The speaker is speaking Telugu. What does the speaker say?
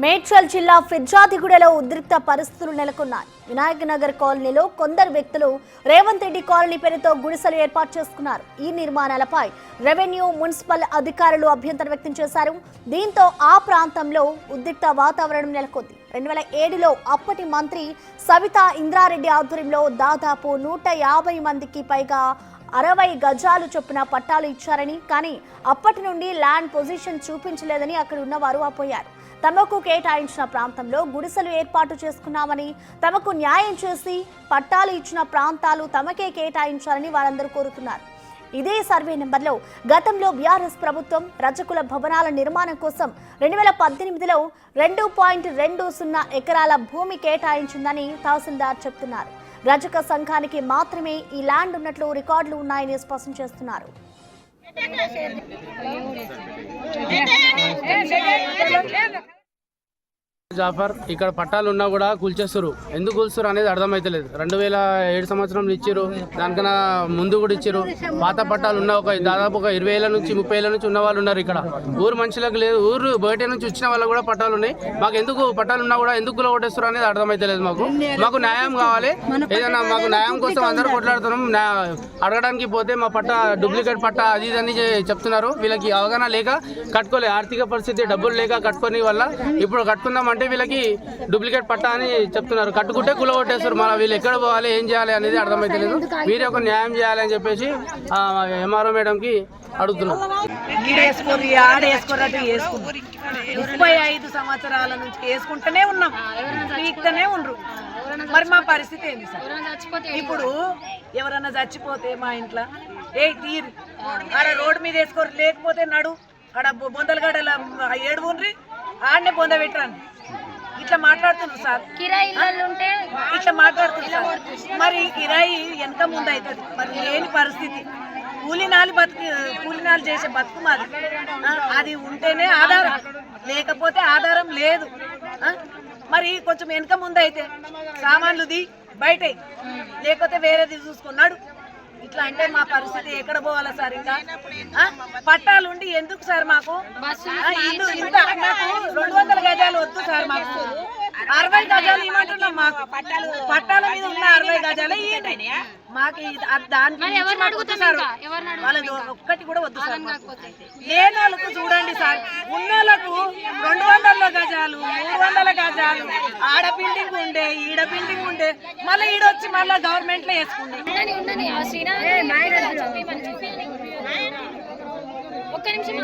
మేడ్చల్ జిల్లా ఫిర్జాదిగూడలో ఉద్రిక్త పరిస్థితులు నెలకొన్నాయి. వినాయక నగర్ కాలనీలో కొందరు వ్యక్తులు రేవంత్ రెడ్డి కాలనీ పేరుతో గుడిసెలు ఏర్పాటు చేసుకున్నారు. ఈ నిర్మాణాలపై రెవెన్యూ, మున్సిపల్ అధికారులు అభ్యంతరం వ్యక్తం చేశారు. దీంతో ఆ ప్రాంతంలో ఉద్రిక్త వాతావరణం నెలకొంది. 2007లో అప్పటి మంత్రి సవితా ఇంద్రారెడ్డి ఆధ్వర్యంలో దాదాపు 150 మందికి పైగా 60 గజాలు చొప్పున పట్టాలు ఇచ్చారని, కానీ అప్పటి నుండి ల్యాండ్ పొజిషన్ చూపించలేదని అక్కడ ఉన్నవారు వాపోయారు. తమకు కేటాయించిన ప్రాంతంలో గుడిసెలు ఏర్పాటు చేసుకున్నామని, తమకు న్యాయం చేసి పట్టాలు ఇచ్చిన ప్రాంతాలు తమకే కేటాయించాలని వారందరూ కోరుతున్నారు. ఇదే సర్వే నెంబర్లో గతంలో బీఆర్ఎస్ ప్రభుత్వం రజకుల భవనాల నిర్మాణం కోసం 2018లో 2.20 ఎకరాల భూమి కేటాయించిందని తహసీల్దార్ చెప్తున్నారు. రజక సంఘానికి మాత్రమే ఈ ల్యాండ్ ఉన్నట్లు రికార్డులు ఉన్నాయని స్పష్టం చేస్తున్నారు. జాఫర్ ఇక్కడ పట్టాలు ఉన్నా కూడా కూల్చేస్తారు. ఎందుకు కూల్స్తారు అనేది అర్థమైతలేదు. 2007 సంవత్సరంలో ఇచ్చారు, దానికన్నా ముందు కూడా ఇచ్చారు. పాత పట్టాలు ఉన్న దాదాపు 20 ఏళ్ళ నుంచి 30 ఏళ్ళ నుంచి ఉన్న వాళ్ళు ఉన్నారు ఇక్కడ. ఊరు మనుషులకు లేదు, ఊరు బయట నుంచి వచ్చిన వాళ్ళకు కూడా పట్టాలు ఉన్నాయి. మాకు ఎందుకు పట్టాలు ఉన్నా కూడా ఎందుకు కొట్టేస్తారు అనేది అర్థమైతలేదు. మాకు న్యాయం కావాలి. ఏదైనా మాకు న్యాయం కోసం అందరూ కొట్లాడుతున్నాం. అడగడానికి పోతే మా పట్ట డూప్లికేట్ పట్ట అది అని చెప్తున్నారు. వీళ్ళకి అవగాహన లేక కట్టుకోలే, ఆర్థిక పరిస్థితి డబ్బులు లేక కట్టుకొని వల్ల ఇప్పుడు కట్టుకుందాం అంటే వీళ్ళకి డూప్లికేట్ పట్టా అని చెప్తున్నారు. కట్టుకుంటే కులగొట్టేస్తారు. మన వీళ్ళు ఎక్కడ పోవాలి, ఏం చేయాలి అనేది అర్థమైతలేదు. మీరే ఒక న్యాయం చేయాలి అని చెప్పేసి ఎంఆర్ఓ మేడంకి అడుగుతున్నారు. 35 సంవత్సరాల నుంచి వేసుకుంటూనే ఉన్నాం, పీక్తూనే ఉండ్రు. మరి మా పరిస్థితి ఏంది సార్? ఇప్పుడు ఎవరన్నా చచ్చిపోతే మా ఇంట్లో తీరు ఆడ రోడ్డు మీద వేసుకోరు, లేకపోతే నడు ఆడ బొందలగడల 7 ఉండ్రి ఆడనే బొంద పెట్టరాను. ఇట్లా మాట్లాడుతున్నారు సార్, ఇట్లా మాట్లాడుతున్నారు సార్. మరి కిరాయి వెనక ముందు అవుతుంది. మరి లేని పరిస్థితి, కూలినాలు చేసే బతుకు మాది. అది ఉంటేనే ఆధారం, లేకపోతే ఆధారం లేదు. మరి కొంచెం వెనక ముందు అయితే సామాన్లుది బయట, లేకపోతే వేరేది చూసుకున్నాడు. ఇట్లా అంటే మా పరిస్థితి ఎక్కడ పోవాలా సార్? ఇంకా పట్టాలుండి ఎందుకు సార్ మాకు ఇంత? మాకు 200 గజాలు వద్దు సార్, మాకు 60 గజాలు ఇవ్వమంటున్నాం. మాకు పట్టాల మీద ఉన్న 60 గజాలు ఇవ్వండి మాకు. దానికి వాళ్ళది ఒక్కటి కూడా వద్దు సార్. లేని వాళ్ళకు చూడండి సార్, ఉన్న వాళ్ళకు 200 గజాలు 300 గజాలు ఆడ బిల్డింగ్ ఉండే, ఈడ బిల్డింగ్ ఉండే, మళ్ళీ ఈడొచ్చి మళ్ళీ గవర్నమెంట్ లో వేసుకుండే. ఒక్క నిమిషం